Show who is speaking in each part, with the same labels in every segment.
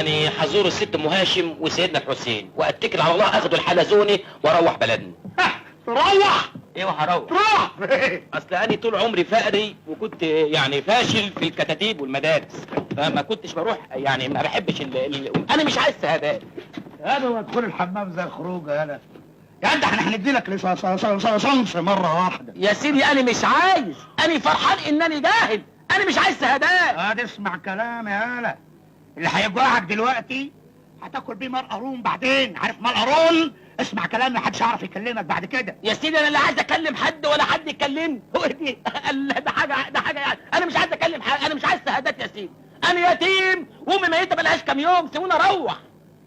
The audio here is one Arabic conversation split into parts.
Speaker 1: أنا حزور الست ام هاشم وسيدنا الحسين واتكل على الله اخد الحلزوني واروح بلدنا.
Speaker 2: تروح؟
Speaker 1: ايوه هروح.
Speaker 2: تروح؟
Speaker 1: اصل انا طول عمري فقري وكنت يعني فاشل في الكتاتيب والمدارس، فما كنتش بروح، يعني ما بحبش انا مش عايز شهادات.
Speaker 2: هذا وادخل الحمام زي الخروج يالا. يا انت احنا هندي لك صنف مره واحده.
Speaker 1: يا سيدي انا مش عايز، انا فرحان انني جاهل، انا مش عايز شهادات.
Speaker 2: اسمع كلام يالا، اللي هيجوعك دلوقتي هتاكل بيه مال قارون بعدين، عارف مال قارون؟ اسمع كلامي، محدش هيعرف يكلمك بعد كده.
Speaker 1: يا سيدي انا لا عايز اكلم حد ولا حد يكلمني. هو دي ده حاجه يعني، انا مش عايز اكلم حد، انا مش عايز شهادات يا سيدي، انا يتيم وامي ميته بقالهاش كام يوم، سيبوني اروح.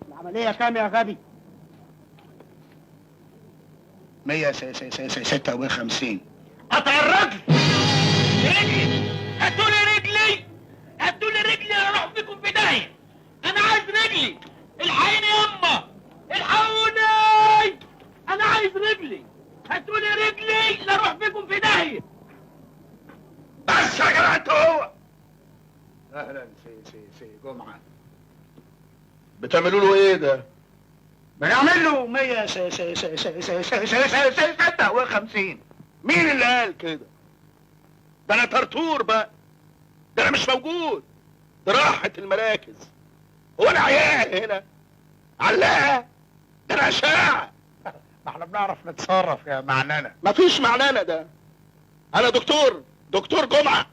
Speaker 2: العمليه كام يا غبي؟ 156.
Speaker 1: قطع الرجل. رجلي، هاتولي رجلي، هاتولي رجلي اروح بيكم في داهيه. انا عايز رجلي، الحقيني يما، الحقوني، انا عايز رجلي، هاتولي رجلي لا اروح بيكم في داهيه.
Speaker 2: بس يا جماعه انت هو. اهلا سي جمعه.
Speaker 3: بتعملوا له ايه ده؟
Speaker 2: بنعمل له 156.
Speaker 3: مين اللي قال كده؟ ده انا طرطور بقى، ده انا مش موجود، ده راحت المراكز. هو انا عيال هنا علاقه؟ ده انا اشاعه.
Speaker 2: ما احنا بنعرف نتصرف يا معنانا.
Speaker 3: مفيش معنانا ده. انا دكتور جمعه،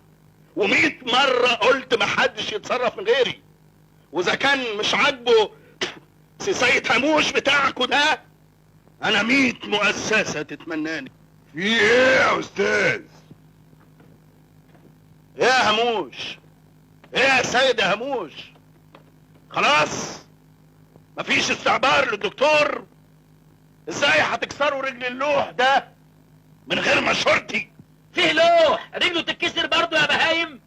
Speaker 3: و100 مره قلت محدش يتصرف من غيري. واذا كان مش عاجبه سيد هموش بتاعكوا ده، انا 100 مؤسسه تتمناني.
Speaker 4: في ايه يا استاذ؟
Speaker 3: ايه يا هموش؟ ايه يا سيد يا هموش؟ خلاص مفيش استعبار للدكتور؟ ازاي هتكسروا رجل اللوح ده من غير ما شرطي؟
Speaker 1: فيه لوح رجله تتكسر برضه يا بهايم؟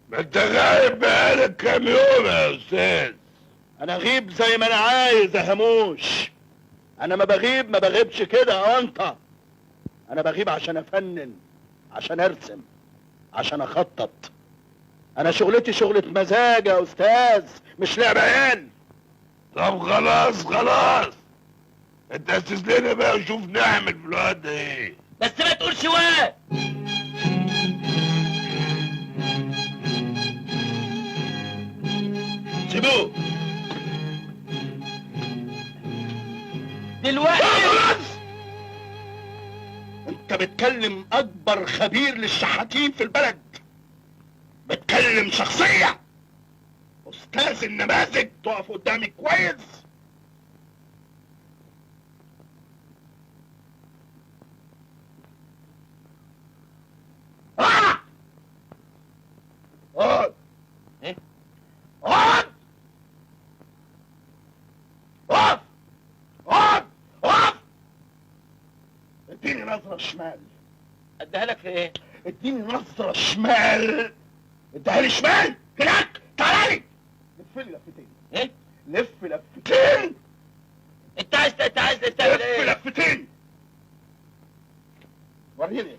Speaker 4: ما انت غايب بقالك كام يوم يا استاذ.
Speaker 3: انا اغيب زي ما انا عايز يا هموش. انا ما بغيبش كده يا انت. انا بغيب عشان افنن، عشان ارسم، عشان اخطط. انا شغلتي شغلة مزاج يا استاذ، مش لعبة عيال.
Speaker 4: طب خلاص انت اسس لنا بقى وشوف نعمل في الوقت ده ايه.
Speaker 1: بس ما تقولش واد.
Speaker 3: سيبوه
Speaker 1: دلوقتي.
Speaker 3: انت بتكلم اكبر خبير للشحاتين في البلد، بتكلم شخصية استاذ النماذج تقف قدامي كويس. اقعد.
Speaker 1: ايه؟
Speaker 3: اقعد. اقف. اديني نظرة شمال.
Speaker 1: اديها لك في ايه؟
Speaker 3: اديني نظرة شمال. اديها لي شمال هناك. تعالى لي. لف لي لفتين.
Speaker 1: ايه؟
Speaker 3: لف لفتين.
Speaker 1: انت عايز تعمل ايه؟
Speaker 3: لف لفتين. وريني.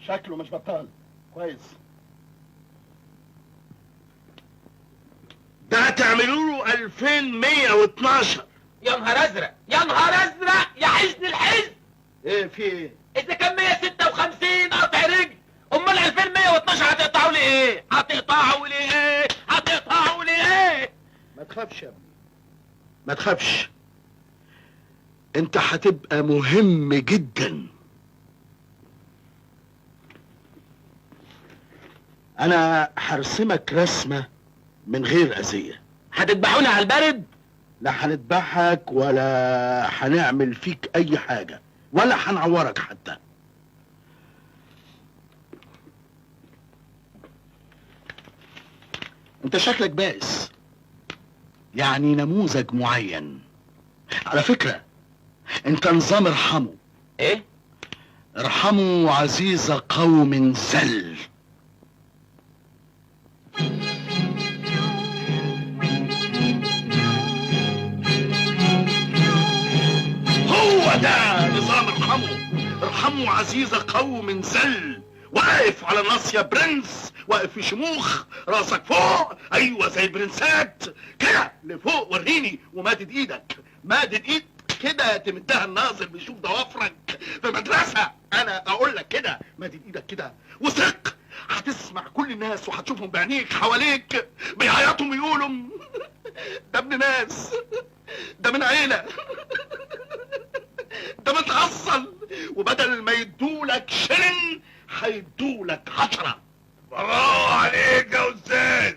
Speaker 3: شكله مش بطال. كويس. ده تعملوا له 2112.
Speaker 1: يا نهار ازرق، يا نهار ازرق، يا حزن الحزن.
Speaker 3: ايه في ايه؟
Speaker 1: اذا كان 156 قطع رجل، امال 2112 هتقطعوا لي ايه؟ هتقطعوا لي ايه؟
Speaker 3: ما تخافش يا ابني، ما تخافش. انت هتبقى مهم جدا. انا هرسمك رسمة من غير اذية.
Speaker 1: هتذبحوني على البرد؟
Speaker 3: لا هنذبحك ولا هنعمل فيك اي حاجة ولا هنعورك حتى. انت شكلك بائس، يعني نموذج معين. على فكرة انت نظام ارحموا.
Speaker 1: ايه؟
Speaker 3: ارحموا عزيز قوم زل. هو ده نظام ارحموا. ارحموا عزيز قوم زل واقف على ناصية برنس، واقف في شموخ، راسك فوق، ايوه زي البرنسات كده لفوق، وريني، ومادد ايدك، مادد ايد كده تمدها الناظر بيشوف ضوافرك في مدرسة. انا اقول لك كده، مادد ايدك كده وثق، هتسمع كل الناس وهتشوفهم بعينيك حواليك بيعيطوا ويقولوا ده ابن ناس، ده من عيلة، ده متأصل، وبدل ما يدولك شلن هيدولك 10.
Speaker 4: برافو عليك يا استاذ،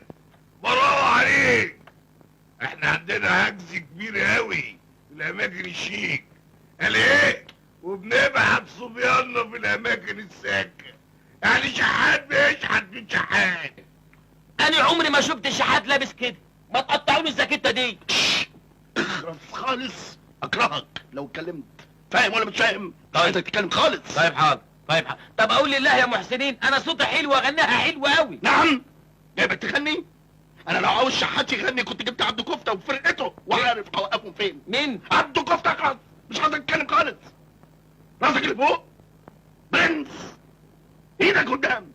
Speaker 4: برافو عليك. احنا عندنا هجز كبير قوي في الاماكن الشيك، قال ايه، وبنبعت صبياننا في الاماكن الساكنه، يعني شحات بيشحت من شحات.
Speaker 1: انا عمري ما شفت شحات لابس كده، ما تقطعوني الزاكيته دي.
Speaker 3: اخرس خالص، اكرهك لو اتكلمت. فاهم ولا مش فاهم؟ عايزك تتكلم خالص.
Speaker 1: طيب حاضر، طيب حاضر. طب اقول لله يا محسنين انا صوتي حلو واغنيها حلوه قوي.
Speaker 3: نعم، جايبك تغني؟ انا لو عاوز شحات يغني كنت جبت عبده كفته وفرقته وعارف هوقفهم فين.
Speaker 1: مين؟
Speaker 3: عبده كفته خالص، مش عايزك تتكلم خالص. راسك اللي فوق، برنس، ايدك قدام،